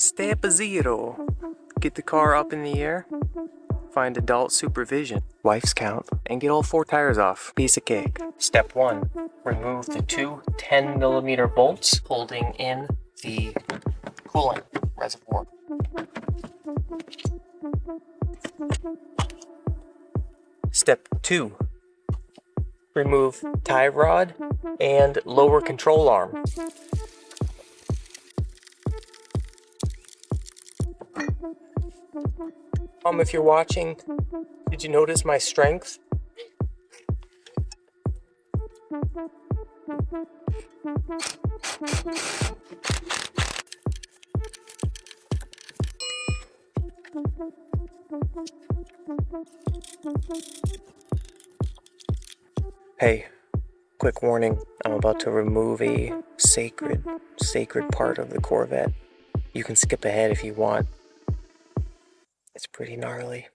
Step 0. Get the car up in the air. Find adult supervision, wife's count, and get all 4 tires off. Piece of cake. Step 1. Remove the 2 10mm bolts holding in the coolant reservoir. Step 2. Remove tie rod and lower control arm. If you're watching, did you notice my strength? Hey, quick warning, I'm about to remove a sacred part of the Corvette. You can skip ahead if you want. It's pretty gnarly.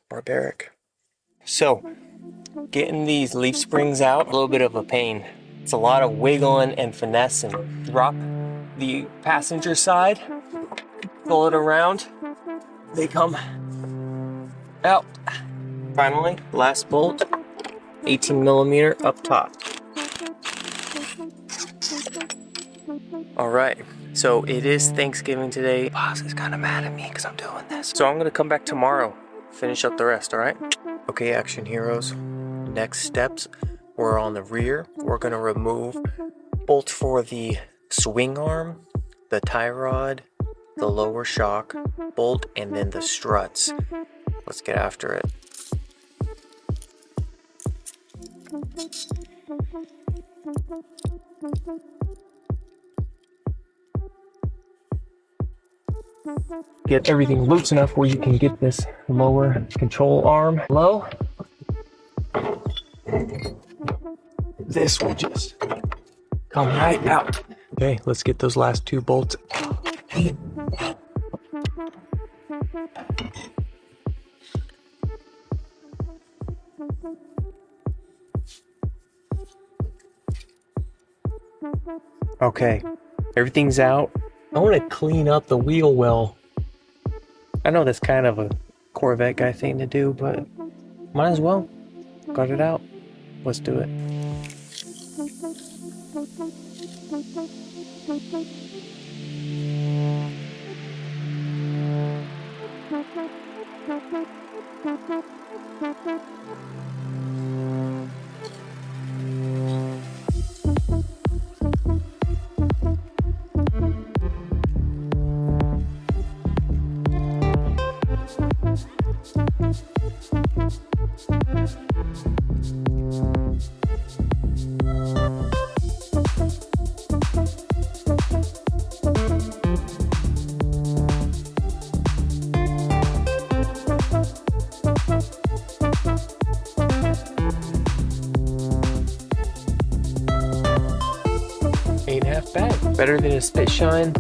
Barbaric. So, getting these leaf springs out, a little bit of a pain. It's a lot of wiggling and finessing. Drop the passenger side, pull it around, they come out. Finally, last bolt, 18mm up top. Alright, so it is Thanksgiving today. Boss is kind of mad at me because I'm doing this. So I'm going to come back tomorrow, finish up the rest, alright? Okay, action heroes. Next steps, we're on the rear. We're going to remove bolts for the swing arm, the tie rod, the lower shock bolt, and then the struts. Let's get after it. Get everything loose enough where you can get this lower control arm low. This will just come right out. Okay, let's get those last 2 bolts. Okay, everything's out. I want to clean up the wheel well. I know that's kind of a Corvette guy thing to do, but might as well. Got it out. Let's do it. Bad. Better than a spit shine.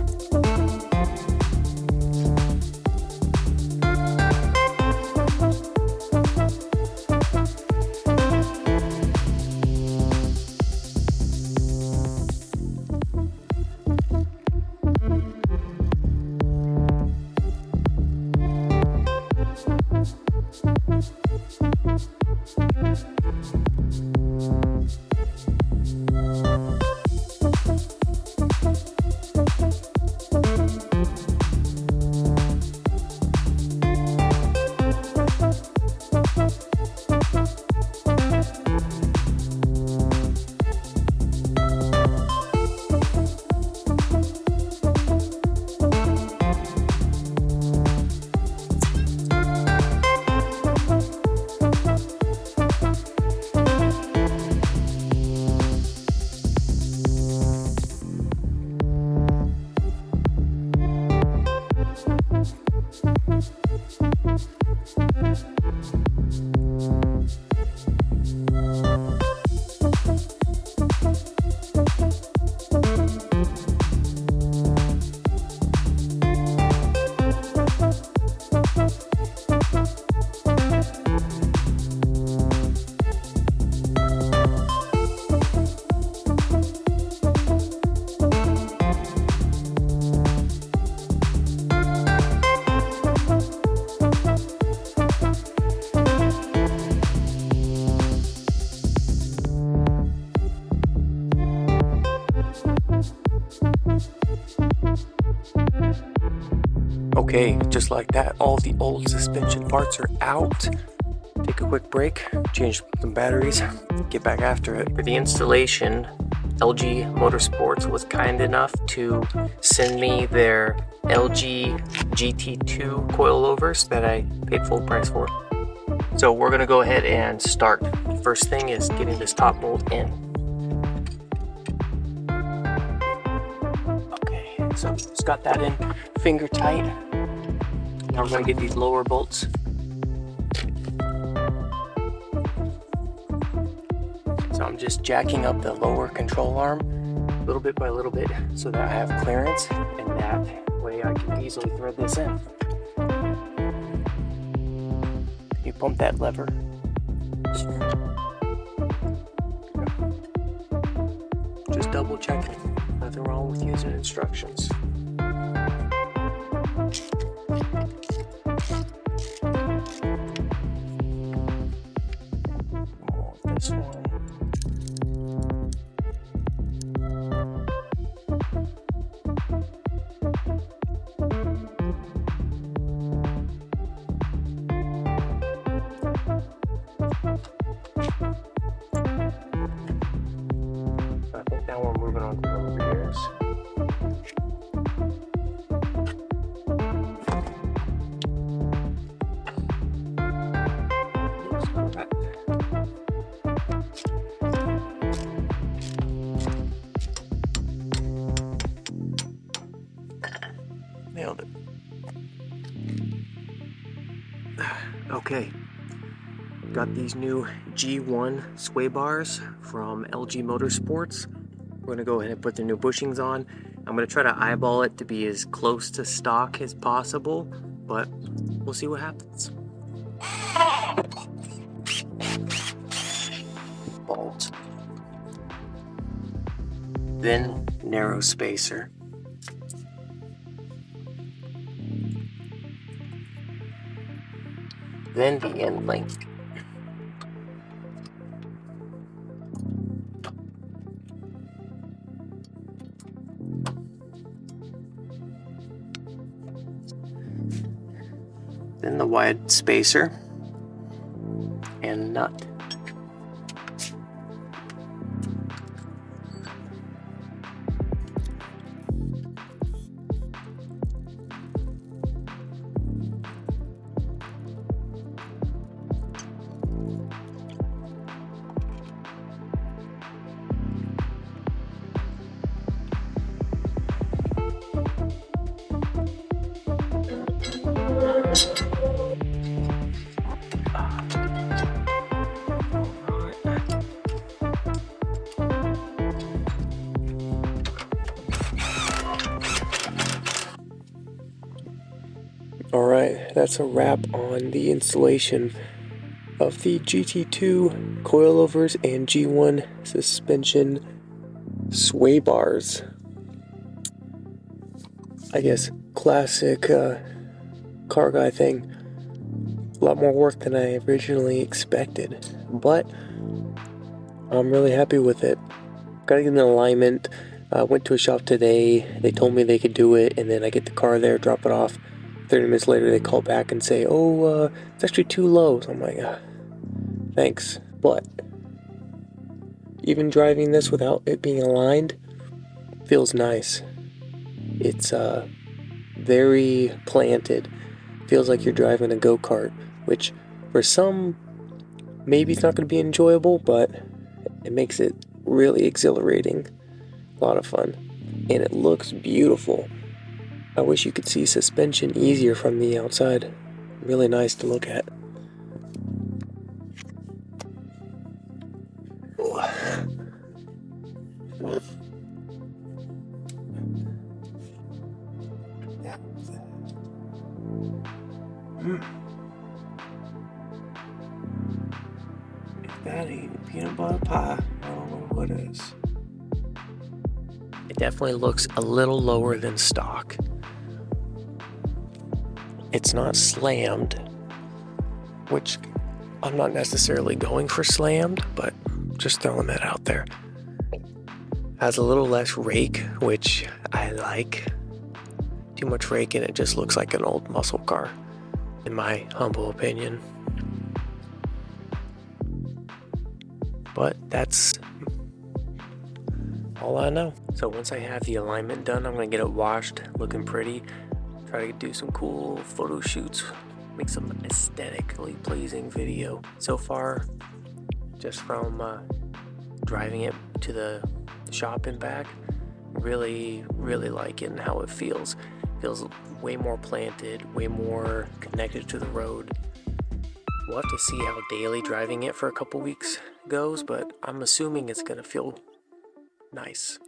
Okay, just like that, all the old suspension parts are out. Take a quick break, change some batteries, get back after it. For the installation, LG Motorsports was kind enough to send me their LG GT2 coilovers that I paid full price for. So we're gonna go ahead and start. First thing is getting this top bolt in. Okay, so just got that in finger tight. Now we're gonna get these lower bolts. So I'm just jacking up the lower control arm little bit by little bit so that I have clearance, and that way I can easily thread this in. You pump that lever. Just double checking. Nothing wrong with using instructions. This one. I think now we're moving on to the rears. Looks correct. Nailed it. Okay. Got these new G1 sway bars from LG Motorsports. We're gonna go ahead and put the new bushings on. I'm gonna try to eyeball it to be as close to stock as possible, but we'll see what happens. Bolt. Then narrow spacer. Then the end length. Then the wide spacer and nut. Alright, that's a wrap on the installation of the GT2 coilovers and G1 suspension sway bars. I guess classic car guy thing. A lot more work than I originally expected, but I'm really happy with it. Gotta get in alignment. Went to a shop today. They told me they could do it, and then I get the car there, drop it off. 30 minutes later, they call back and say, oh, it's actually too low. So I'm like, thanks. But even driving this without it being aligned feels nice. It's very planted. Feels like you're driving a go-kart, which for some, maybe it's not going to be enjoyable, but it makes it really exhilarating. A lot of fun. And it looks beautiful. I wish you could see suspension easier from the outside. Really nice to look at. If that ain't peanut butter pie, I don't know what is. It definitely looks a little lower than stock. It's not slammed, which I'm not necessarily going for slammed, but just throwing that out there. Has a little less rake, which I like. Too much raking, it just looks like an old muscle car, in my humble opinion. But that's all I know. So once I have the alignment done, I'm gonna get it washed, looking pretty. Try to do some cool photo shoots, make some aesthetically pleasing video. So far, just from driving it to the shop and back, really liking how it feels. Feels way more planted, way more connected to the road. We'll have to see how daily driving it for a couple weeks goes, but I'm assuming it's gonna feel nice.